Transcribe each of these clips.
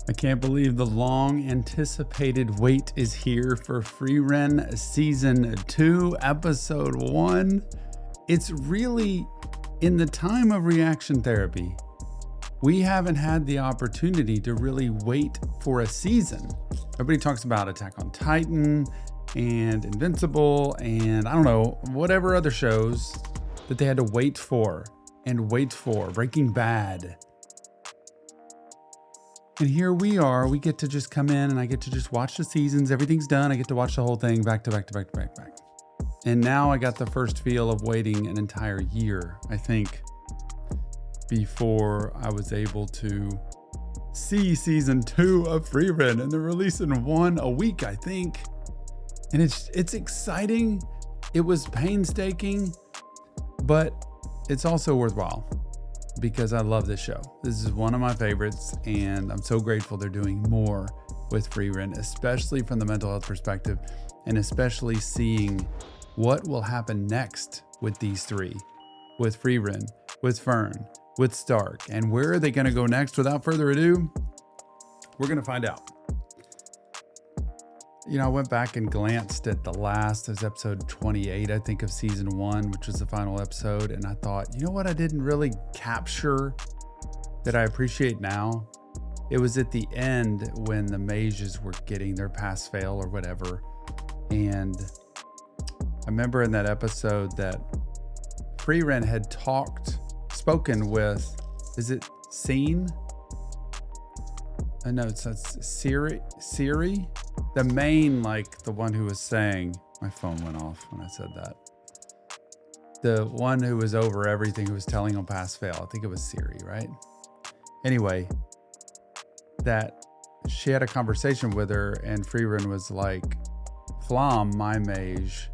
I can't believe the long anticipated wait is here for Frieren Season 2, Episode 1. It's really, in the time of reaction therapy, we haven't had the opportunity to really wait for a season. Everybody talks about Attack on Titan and Invincible and I don't know, whatever other shows that they had to wait for. Breaking Bad. And here we are, we get to just come in and I get to just watch the seasons. Everything's done. I get to watch the whole thing back to back to back to back to back. And now I got the first feel of waiting an entire year, I think, before I was able to see season 2 of Frieren. And they're releasing one a week, I think. And it's exciting. It was painstaking, but it's also worthwhile. Because I love this show. This is one of my favorites, and I'm so grateful they're doing more with Frieren, especially from the mental health perspective, and especially seeing what will happen next with these three, with Frieren, with Fern, with Stark, and where are they going to go next? Without further ado, we're going to find out. You know, I went back and glanced at the last, as episode 28, I think, of season 1, which was the final episode. And I thought, you know what I didn't really capture that I appreciate now? It was at the end when the mages were getting their pass fail or whatever. And I remember in that episode that Frieren had spoken with, is it Scene? No, it's Siri? The main, like the one who was saying, my phone went off when I said that. The one who was over everything, who was telling them pass fail. I think it was Siri, right? Anyway, that she had a conversation with her and Frieren was like, Flam, my mage,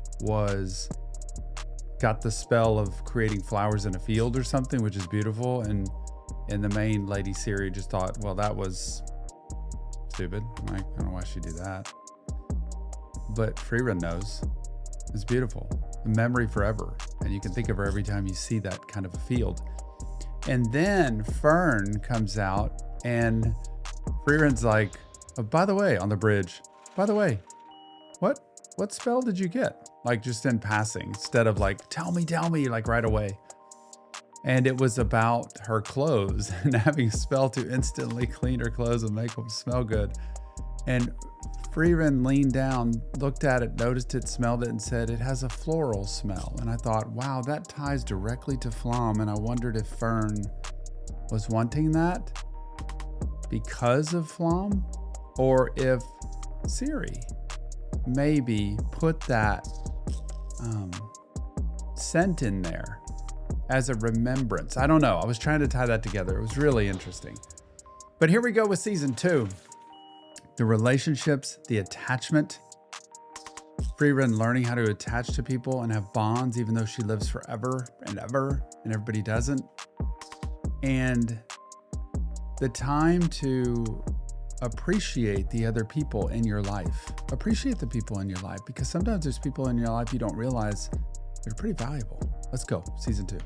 got the spell of creating flowers in a field or something, which is beautiful. And the main lady Siri just thought, well, that was stupid. I don't know why she'd do that. But Frieren knows. It's beautiful. A memory forever. And you can think of her every time you see that kind of a field. And then Fern comes out and Frieren's like, oh, by the way, on the bridge, by the way, what spell did you get? Like just in passing, instead of like, tell me, like right away. And it was about her clothes and having a spell to instantly clean her clothes and make them smell good. And Frieren leaned down, looked at it, noticed it, smelled it, and said, it has a floral smell. And I thought, wow, that ties directly to Flam. And I wondered if Fern was wanting that because of Flam, or if Siri maybe put that scent in there as a remembrance. I don't know. I was trying to tie that together. It was really interesting. But here we go with season 2. The relationships, the attachment. Frieren learning how to attach to people and have bonds, even though she lives forever and ever, and everybody doesn't. And the time to appreciate the other people in your life. Appreciate the people in your life, because sometimes there's people in your life you don't realize they're pretty valuable. Let's go, season 2.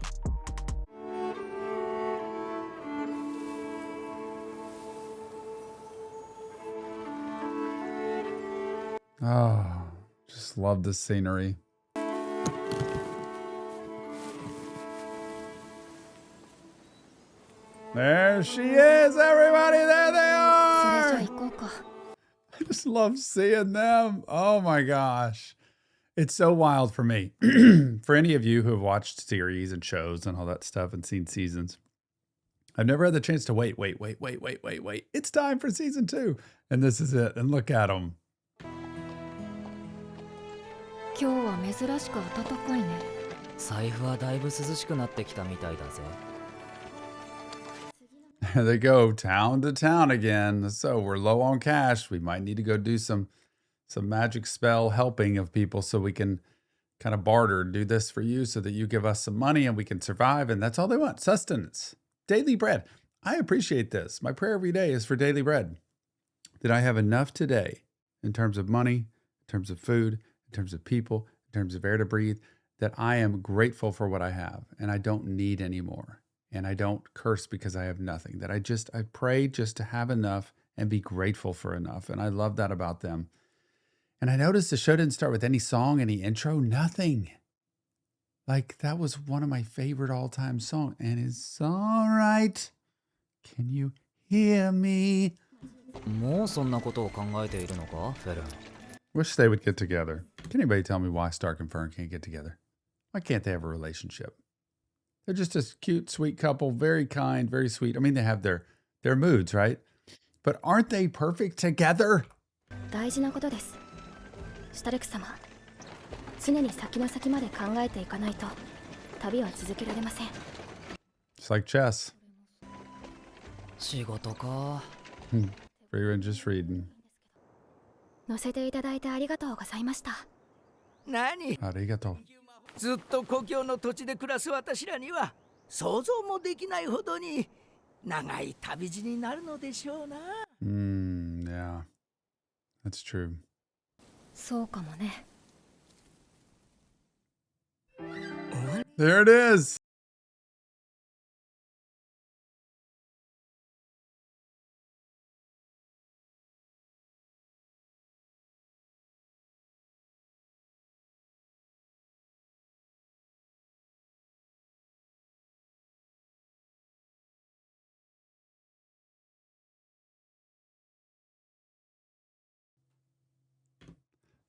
Oh, just love the scenery. There she is, everybody. There they are. I just love seeing them. Oh my gosh. It's so wild for me. For any of you who have watched series and shows and all that stuff and seen seasons, I've never had the chance to wait. It's time for season 2. And this is it. And look at them. There they go, town to town again. So we're low on cash. We might need to go do some magic spell helping of people so we can kind of barter, do this for you so that you give us some money and we can survive. And that's all they want, sustenance, daily bread. I appreciate this. My prayer every day is for daily bread, that I have enough today in terms of money, in terms of food, in terms of people, in terms of air to breathe, that I am grateful for what I have and I don't need any more. And I don't curse because I have nothing, that I pray just to have enough and be grateful for enough. And I love that about them. And I noticed the show didn't start with any song, any intro, nothing. Like, that was one of my favorite all-time songs. And it's all right. Can you hear me? Wish they would get together. Can anybody tell me why Stark and Fern can't get together? Why can't they have a relationship? They're just a cute, sweet couple, very kind, very sweet. I mean, they have their moods, right? But aren't they perfect together? 大事なことです。シュタルク様、常に先の先まで考えていかないと旅は続けられません。It's like chess. 仕事か。Frieren just reading. 乗せていただいてありがとうございました。何？ありがとう。ずっと故郷の土地で暮らす私らには想像もできないほどに長い旅路になるのでしょうな。Yeah. That's true. そうかもね。There it is.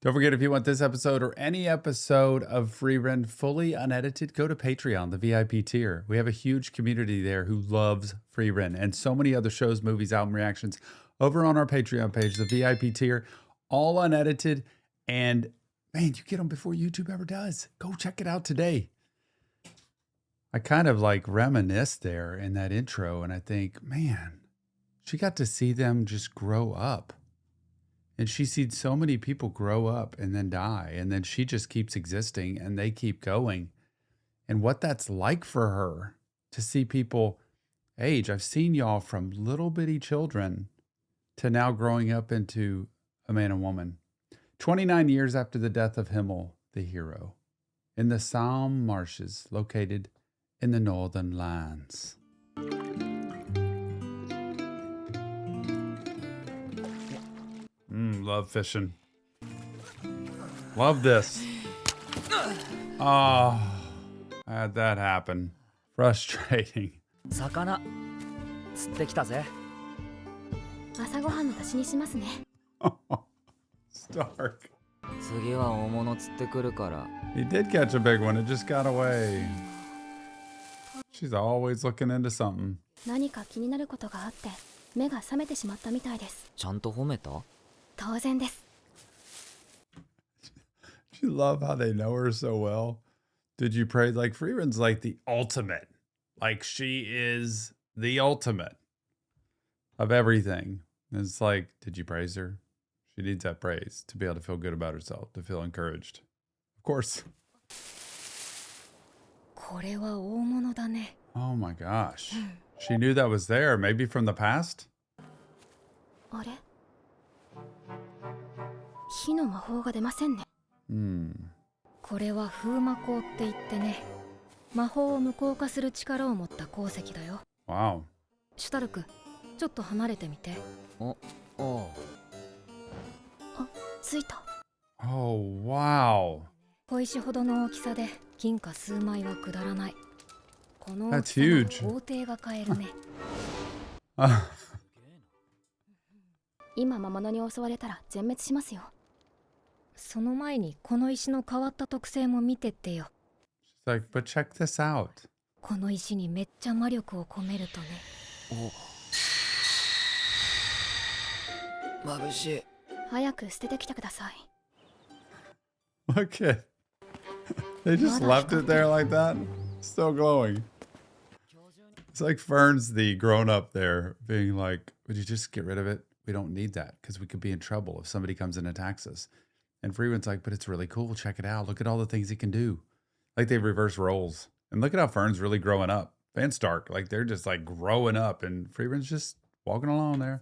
Don't forget, if you want this episode or any episode of Frieren fully unedited, go to Patreon, the VIP tier. We have a huge community there who loves Frieren and so many other shows, movies, album reactions over on our Patreon page, the VIP tier, all unedited. And man, you get them before YouTube ever does. Go check it out today. I kind of like reminisce there in that intro, and I think, man, she got to see them just grow up. And she sees so many people grow up and then die. And then she just keeps existing and they keep going. And what that's like for her to see people age. I've seen y'all from little bitty children to now growing up into a man and woman. 29 years after the death of Himmel, the hero, in the Somme marshes located in the northern lands. Love fishing. Love this. Oh, I had that happen. Frustrating. 魚釣ってきたぜ。朝ごはんの足しにしますね。Stark. 次は大物釣ってくるから。He did catch a big one. It just got away. She's always looking into something. 何か気になることがあって目が覚めてしまったみたいです。ちゃんと褒めた？当然です。You love how they know her so well. Did you praise? Like, Frieren's like the ultimate. Like, she is the ultimate of everything. And it's like, did you praise her? She needs that praise to be able to feel good about herself, to feel encouraged. Of course. これは大物だね。Oh my gosh. She knew that was there. Maybe from the past? あれ？火の魔法が出ませんね。これは風魔法って言ってね、魔法を無効化する力を持った鉱石だよ。Wow. シュタルク、ちょっと離れてみて。お、おう。あ、ついた。Oh, wow. 小石ほどの大きさで金貨数枚はくだらない。この大き That's さの huge. 豪邸が買えるね。今魔物に襲われたら全滅しますよ。その前にこの石の変わった特性も見てってよ。She's like, but check this out. この石にめっちゃ魔力を込めるとね。お、眩しい。早く捨ててきてください。Look at. They just left it there like that. Still glowing. It's like Fern's the grown up there being like, would you just get rid of it? We don't need that because we could be in trouble if somebody comes and attacks us. And Frieren's like, but it's really cool. Check it out. Look at all the things he can do. Like they reverse roles. And look at how Fern's really growing up. And Stark, like they're just like growing up. And Frieren's just walking along there.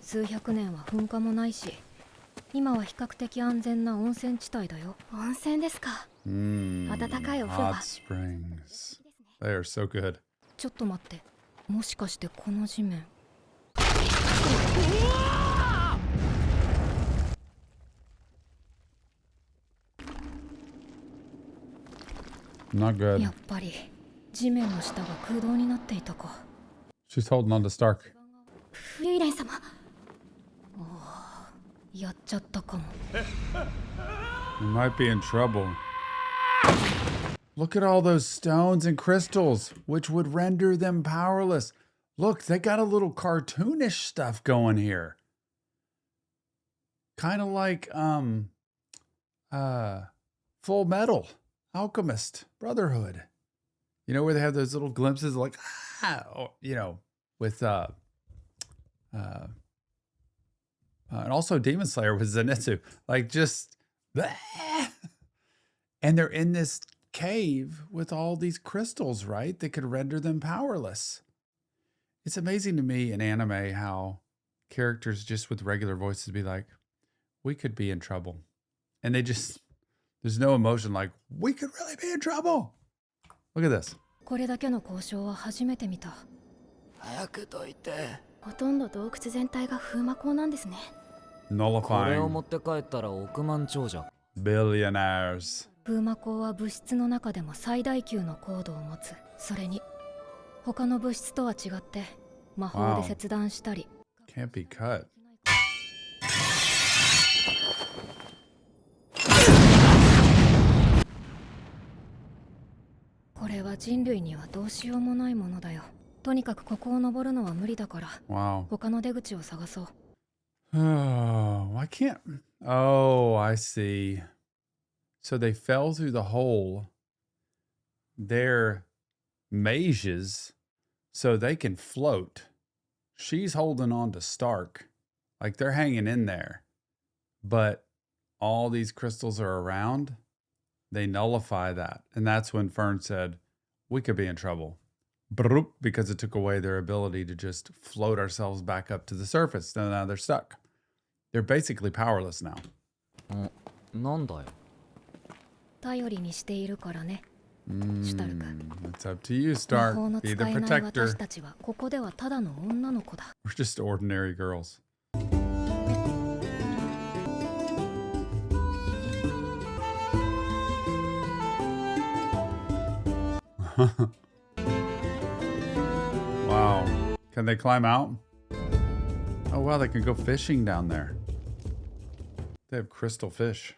数百年は噴火もないし、今は比較的安全な温泉地帯だよ。温泉ですか。温かいお風呂は。Hot springs. They are so good. ちょっと待って。もしかしてこの地面。Not good. やっぱり地面の下が空洞になっていたか。 She's holding on to Stark. フリーレン様。おお、やっちゃったかも。 You might be in trouble. Look at all those stones and crystals, which would render them powerless. Look, they got a little cartoonish stuff going here. Kind of like Full Metal, Alchemist, Brotherhood. You know, where they have those little glimpses like you know, with and also Demon Slayer with Zenitsu. Like just and they're in this cave with all these crystals, right? That could render them powerless. It's amazing to me in anime how characters just with regular voices be like, we could be in trouble. And they just, there's no emotion like, we could really be in trouble. Look at this. これだけの交渉は初めて見た。早くどいて。ほとんど洞窟全体が風魔鋼なんですね。これを Nullifying 持って帰ったら億万長者。 billionaires. 風魔鋼は物質の中でも最大級の高度を持つ。それに他の物質とは違って魔法で切断したり。 Can't be cut. これは人類にはどうしようもないものだよ。とにかくここを登るのは無理だから。 Wow. 他の出口を探そう。 Oh, I can't. Oh, I see. So they fell through the hole. They're mages, so they can float. She's holding on to Stark. Like they're hanging in there. But all these crystals are around. They nullify that. And that's when Fern said, we could be in trouble. Broop, because it took away their ability to just float ourselves back up to the surface. So now they're stuck. They're basically powerless now. なんだよ。頼りにしているからね。 It's up to you, 魔 Stark. 法の Be 使 the えない protector. 私たちはここではただの女の子だ。 We're just ordinary girls. Wow. Can they climb out? Oh, wow. They can go fishing down there. They have crystal fish.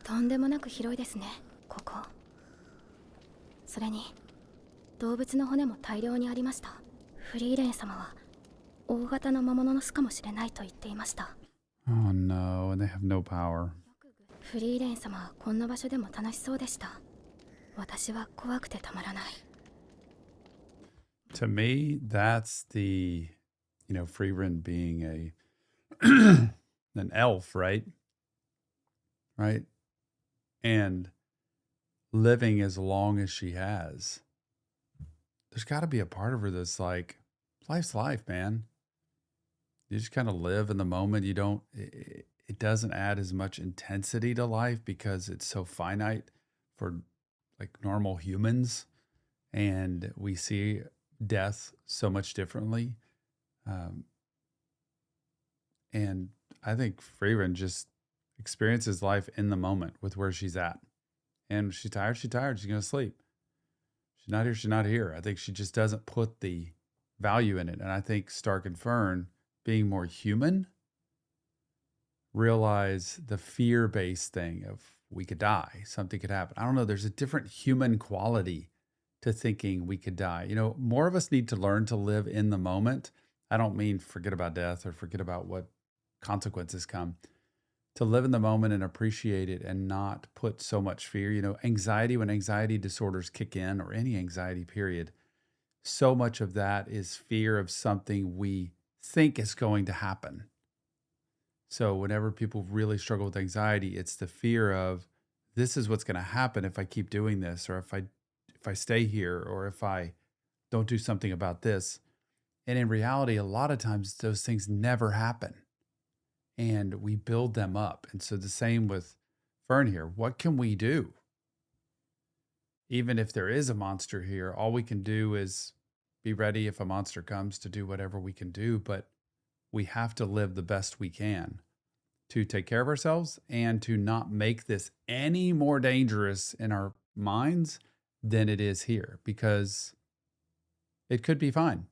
とんでもなく広いですね、ここ。それに動物の骨も大量にありました。フリーレン様は大型の魔物の巣かもしれないと言っていました。 Oh, no. And they have no power. フリーレン様はこんな場所でも楽しそうでした。私は怖くてたまらない。 To me, that's the, you know, Frieren being a an elf, right? Right? And living as long as she has. There's got to be a part of her that's like, life's life, man. You just kind of live in the moment. You don't, it doesn't add as much intensity to life because it's so finite for like normal humans. And we see death so much differently. And I think Frieren just experiences life in the moment with where she's at. And she's tired, she's tired, she's going to sleep. She's not here, she's not here. I think she just doesn't put the value in it. And I think Stark and Fern, being more human, realize the fear-based thing of we could die, something could happen. I don't know, there's a different human quality to thinking we could die. You know, more of us need to learn to live in the moment. I don't mean forget about death or forget about what consequences come. To live in the moment and appreciate it and not put so much fear. You know, anxiety, when anxiety disorders kick in or any anxiety period, so much of that is fear of something we think is going to happen. So whenever people really struggle with anxiety, it's the fear of this is what's going to happen if I keep doing this, or if I stay here, or if I don't do something about this. And in reality, a lot of times those things never happen. And we build them up. And so the same with Fern here. What can we do? Even if there is a monster here, all we can do is be ready if a monster comes to do whatever we can do. But we have to live the best we can to take care of ourselves and to not make this any more dangerous in our minds than it is here, because it could be fine.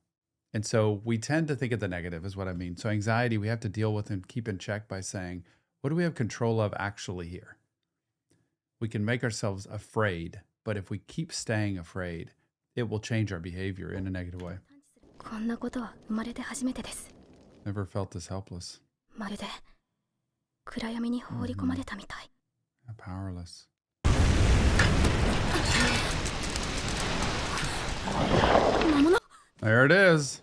And so we tend to think of the negative is what I mean. So anxiety, we have to deal with and keep in check by saying, what do we have control of actually here? We can make ourselves afraid, but if we keep staying afraid, it will change our behavior in a negative way. こんなことは生まれて初めてです。 Never felt this helpless. まるで暗闇に放り込まれたみたい。 Powerless. 魔物。 There it is.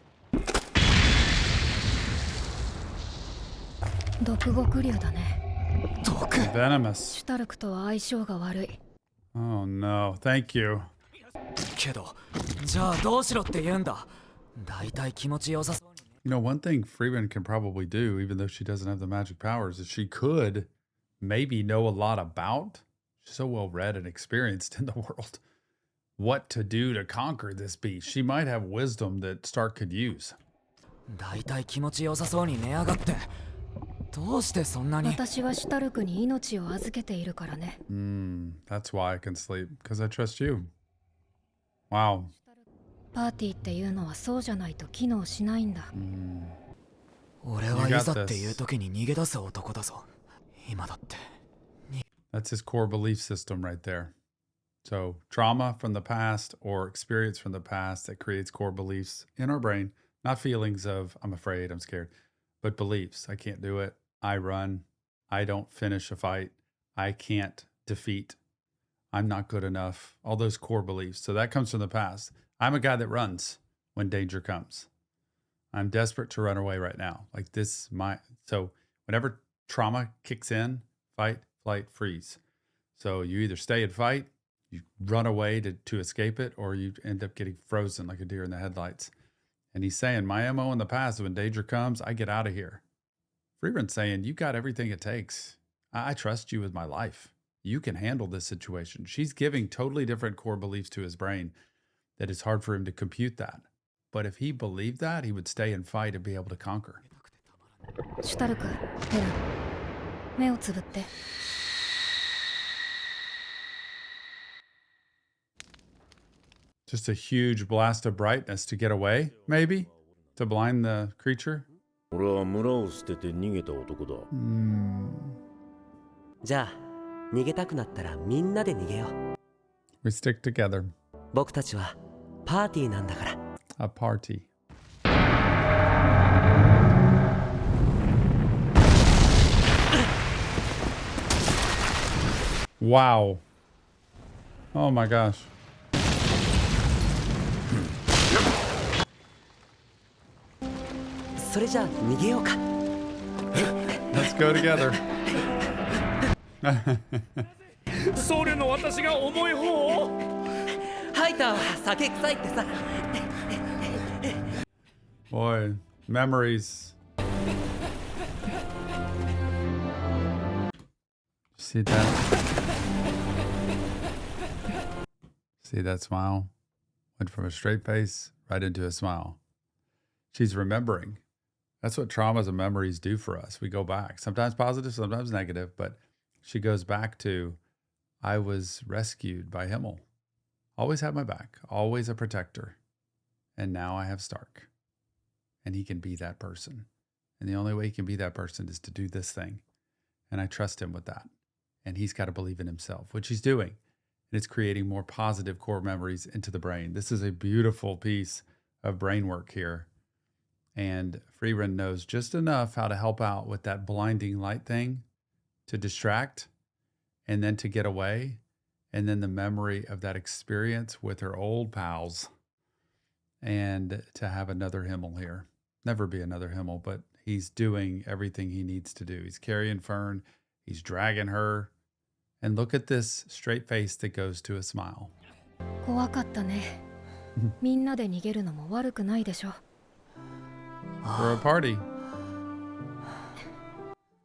毒極竜だね。毒。 Venomous. シュタルクとは相性が悪い。 Oh no, thank you. けど、じゃあどうしろって言うんだ。だいたい気持ちよさそうに。You know, one thing Frieren can probably do, even though she doesn't have the magic powers, is she could maybe know a lot about, she's so well read and experienced in the world, what to do to conquer this beast. She might have wisdom that Stark could use. だいたい気持ちよさそうに寝やがって。どうしてそんなに。私はシュタルクに命を預けているからね。That's why I can sleep, because I trust you. Wow. パーティーっていうのはそうじゃないと機能しないんだ。俺はいざっていう時に逃げ出す男だぞ。今だって。That's his core belief system right there. So trauma from the past or experience from the past that creates core beliefs in our brain, not feelings of I'm afraid, I'm scared, but beliefs. I can't do it. I run. I don't finish a fight. I can't defeat. I'm not good enough. All those core beliefs. So that comes from the past. I'm a guy that runs when danger comes. I'm desperate to run away right now. Like this, so whenever trauma kicks in, fight, flight, freeze. So you either stay and fight, you run away to escape it, or you end up getting frozen like a deer in the headlights. And he's saying, my MO in the past, when danger comes, I get out of here. Frieren's saying, you got everything it takes. I trust you with my life. You can handle this situation. She's giving totally different core beliefs to his brain that it's hard for him to compute that. But if he believed that, he would stay and fight and be able to conquer. シュタルク、ヘレン、目をつぶって。Just a huge blast of brightness to get away, maybe? To blind the creature? 俺は村を捨てて逃げた男だ。じゃあ、逃げたくなったらみんなで逃げよう。We stick together. 僕たちはパーティーなんだから。A party. Wow. Oh my gosh. それじゃあ逃げようか。Let's go together. それの私が重い方？ハイターは酒臭いってさ。Boy, memories. See that? See that smile? Went from a straight face right into a smile. She's remembering. That's what traumas and memories do for us. We go back, sometimes positive, sometimes negative, but she goes back to, I was rescued by Himmel. Always had my back, always a protector. And now I have Stark. And he can be that person. And the only way he can be that person is to do this thing. And I trust him with that. And he's got to believe in himself, which he's doing. And it's creating more positive core memories into the brain. This is a beautiful piece of brain work here. And Frieren knows just enough how to help out with that blinding light thing to distract and then to get away. And then the memory of that experience with her old pals and to have another Himmel here. Never be another Himmel, but he's doing everything he needs to do. He's carrying Fern. He's dragging her. And look at this straight face that goes to a smile. 怖かったね。みんなで逃げるのも悪くないでしょ。For a party.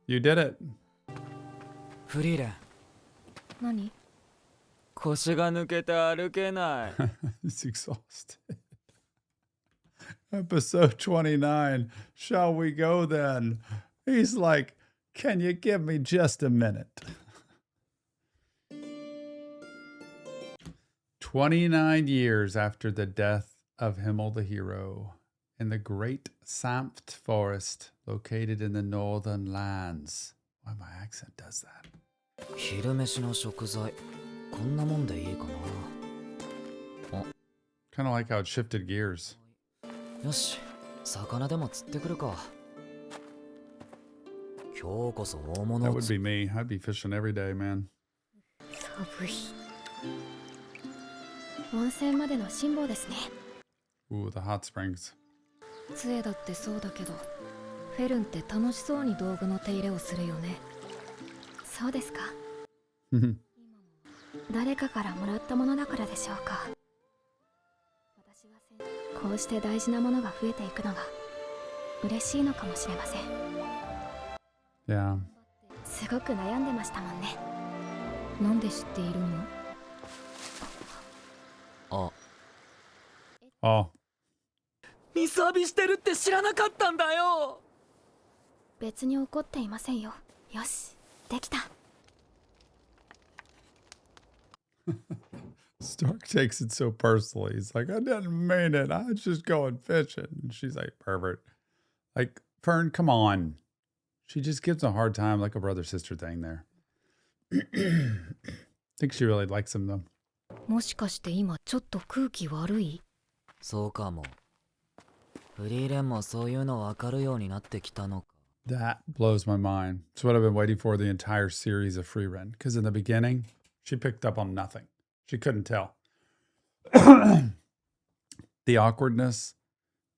You did it. フリーレン。何？腰が抜けて歩けない。He's exhausted. Episode 29. Shall we go then? He's like, can you give me just a minute? 29 years after the death of Himmel the hero, in the great Sanft forest located in the northern lands. Why my accent does that. 昼飯の食材こんなもんでいいかな。 Kind of like how it shifted gears. よし、魚でも釣ってくるか。今日こそ大物 That を would be me. I'd be fishing every day, man. 寒い。温泉までの辛抱ですね。 Ooh, the hot springs. 杖だってそうだけど、フェルンって楽しそうに道具の手入れをするよね。そうですか。誰かからもらったものだからでしょうか。私がこうして大事なものが増えていくのが嬉しいのかもしれません。Yeah. すごく悩んでましたもんね。なんで知っているの？あ、 Oh. ミサビしてるって知らなかったんだよ。別に怒っていませんよ。よし、できた。Stark takes it so personally. He's like, I didn't mean it. I was just going fishing. And she's like, pervert. Like, Fern, come on. She just gives him a hard time, like a brother-sister thing there. I think she really likes him, though. もしかして今ちょっと空気悪い？そうかも。フリーレンもそういうの分かるようになってきたのか。 That blows my mind. It's what I've been waiting for the entire series of Frieren. Because in the beginning, she picked up on nothing. She couldn't tell. The awkwardness,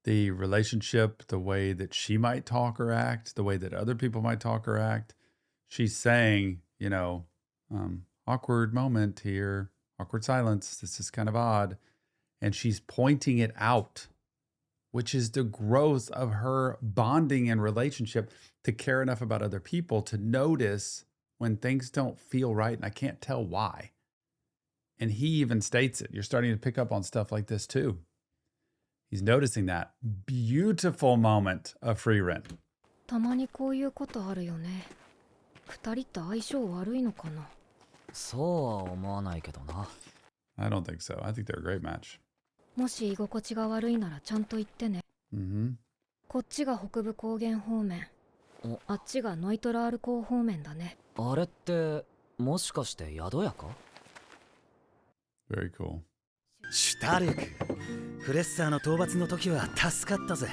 the relationship, the way that she might talk or act, the way that other people might talk or act. She's saying, you know, awkward moment here, awkward silence. This is kind of odd. And she's pointing it out, which is the growth of her bonding and relationship to care enough about other people to notice when things don't feel right and I can't tell why. And he even states it. You're starting to pick up on stuff like this too. He's noticing that. Beautiful moment of Frieren. たまにこういうことあるよね。二人って相性悪いのかな？そうは思わないけどな。I don't think so. I think they're a great match. もし居心地が悪いならちゃんと言ってね。こっちが北部高原方面。あっちがノイトラール港方面だね。あれってもしかして宿屋か？ Very cool. シュタルク、フレッサーの討伐の時は助かったぜ。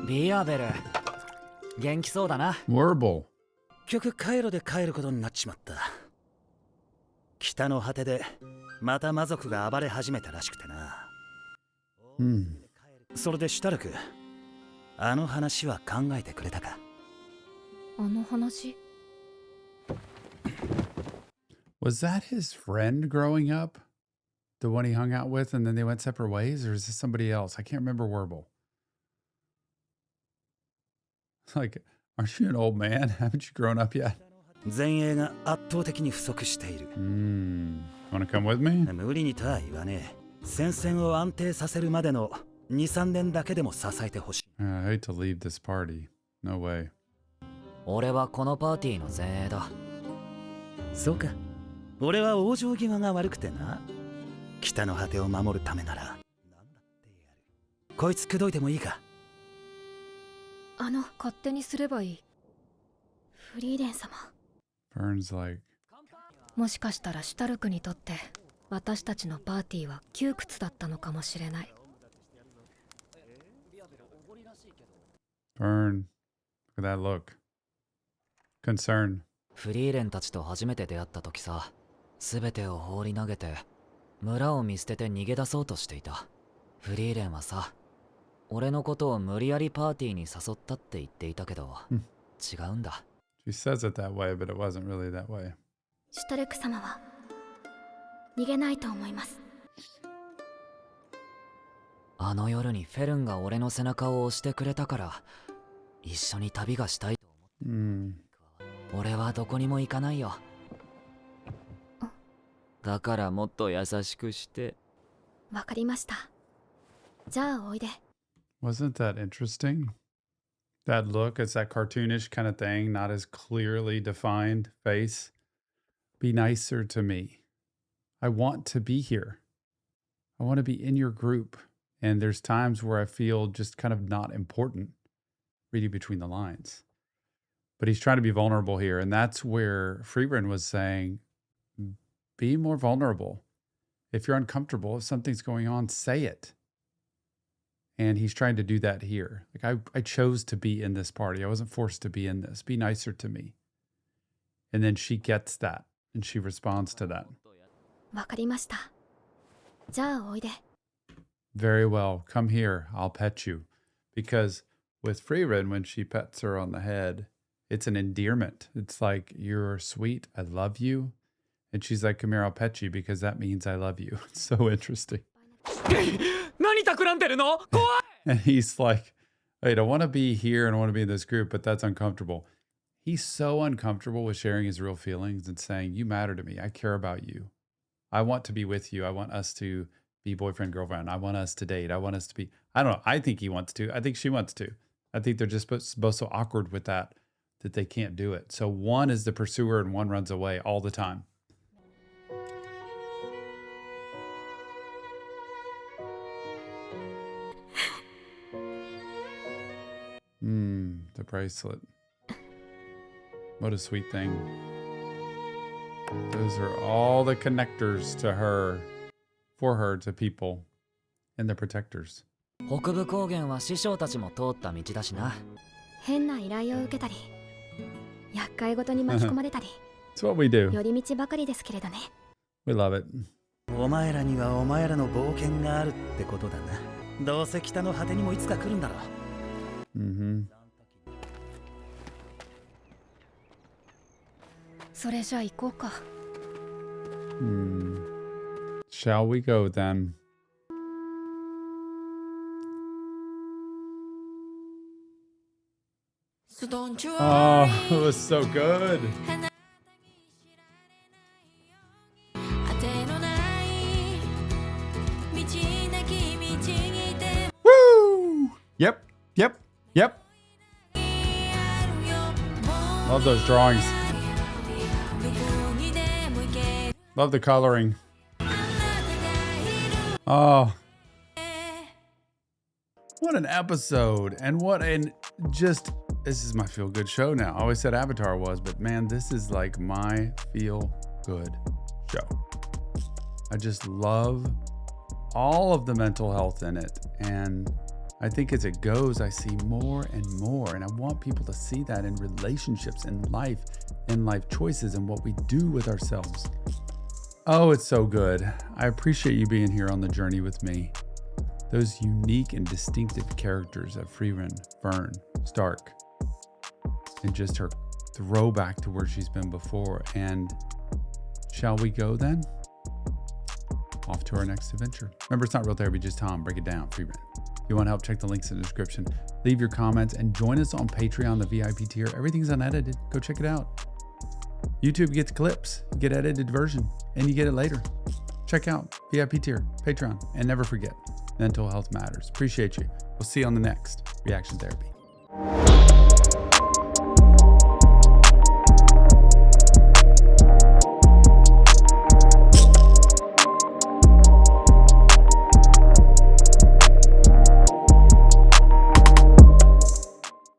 ビアベル、元気そうだな。Warble. 結局カイロで帰ることになっちまった。北の果てでまた魔族が暴れ始めたらしくてな。それでシュタルク、あの話は考えてくれたか？あの話？ Was that his friend growing up? The one he hung out with and then they went separate ways? Or is this somebody else? I can't remember Warble. Like, aren't you an old man? Haven't you grown up yet? 前衛が圧倒的に不足している。Wanna come with me? 無理にとは言わねえ。戦線を安定させるまでの2、3年だけでも支えてほしい。I hate to leave this party. No way. 俺はこのパーティーの前衛だ。そうか。俺は往生際が悪くてな。北の果てを守るためなら何だってやる。こいつ口説いてもいいか？勝手にすればいい。フリーレン様。Burns like. もしかしたらシュタルクにとって私たちのパーティーは窮屈だったのかもしれない。Burn. Look at that look. Concern. フリーレンたちと初めて出会った時さ、すべてを放り投げて村を見捨てて逃げ出そうとしていた。フリーレンはさ、俺のことを無理やりパーティーに誘ったって言っていたけど、違うんだ。She says it that way, but it wasn't really that way. シュタルク様は逃げないと思います。あの夜にフェルンが俺の背中を押してくれたから一緒に旅がしたいと思って、俺はどこにも行かないよ。だからもっと優しくして。わかりました。じゃあおいで。Wasn't that interesting? That look, it's that cartoonish kind of thing, not as clearly defined face. Be nicer to me. I want to be here. I want to be in your group. And there's times where I feel just kind of not important, reading between the lines. But he's trying to be vulnerable here. And that's where Frieren was saying, be more vulnerable. If you're uncomfortable, if something's going on, say it. And he's trying to do that here. Like, I chose to be in this party. I wasn't forced to be in this. Be nicer to me. And then she gets that. And she responds to that. わかりました。じゃあおいで。 Very well. Come here. I'll pet you. Because with Frieren, when she pets her on the head, it's an endearment. It's like, you're sweet. I love you. And she's like, come here, I'll pet you because that means I love you. It's so interesting. 何企んでるの？怖い！ And he's like, wait, I want to be here and I want to be in this group, but that's uncomfortable. He's so uncomfortable with sharing his real feelings and saying, you matter to me. I care about you. I want to be with you. I want us to be boyfriend, girlfriend. I want us to date. I want us to be, I don't know. I think he wants to. I think she wants to. I think they're just both so awkward with that they can't do it. So one is the pursuer and one runs away all the time. The bracelet. What a sweet thing. Those are all the connectors to her, for her, to people, and the protectors. 北部高原は師匠たちも通った道だしな。変な依頼を受けたり、厄介ごとに巻き込まれたり、 It's what we do. 寄り道ばかりですけれどね。 We love it. お前らにはお前らの冒険があるってことだな。どうせ北の果てにもいつか来るんだろう。Mm-hmm. それじゃあ行こうか。Shall we go then? Oh, it was so good. Woo! Yep. Love those drawings. Love the coloring. Oh. What an episode. And what an just, this is my feel good show now. I always said Avatar was, but man, this is like my feel good show. I just love all of the mental health in it. And I think as it goes, I see more and more. And I want people to see that in relationships, in life choices, and what we do with ourselves. Oh, it's so good. I appreciate you being here on the journey with me. Those unique and distinctive characters of Frieren, Fern, Stark, and just her throwback to where she's been before. And shall we go then? Off to our next adventure. Remember, it's not real therapy, just Tom. Break it down, Frieren. If you want help, check the links in the description. Leave your comments and join us on Patreon, the VIP tier. Everything's unedited. Go check it out. YouTube gets clips, you get edited version, and you get it later. Check out VIP tier, Patreon, and never forget, mental health matters. Appreciate you. We'll see you on the next Reaction Therapy.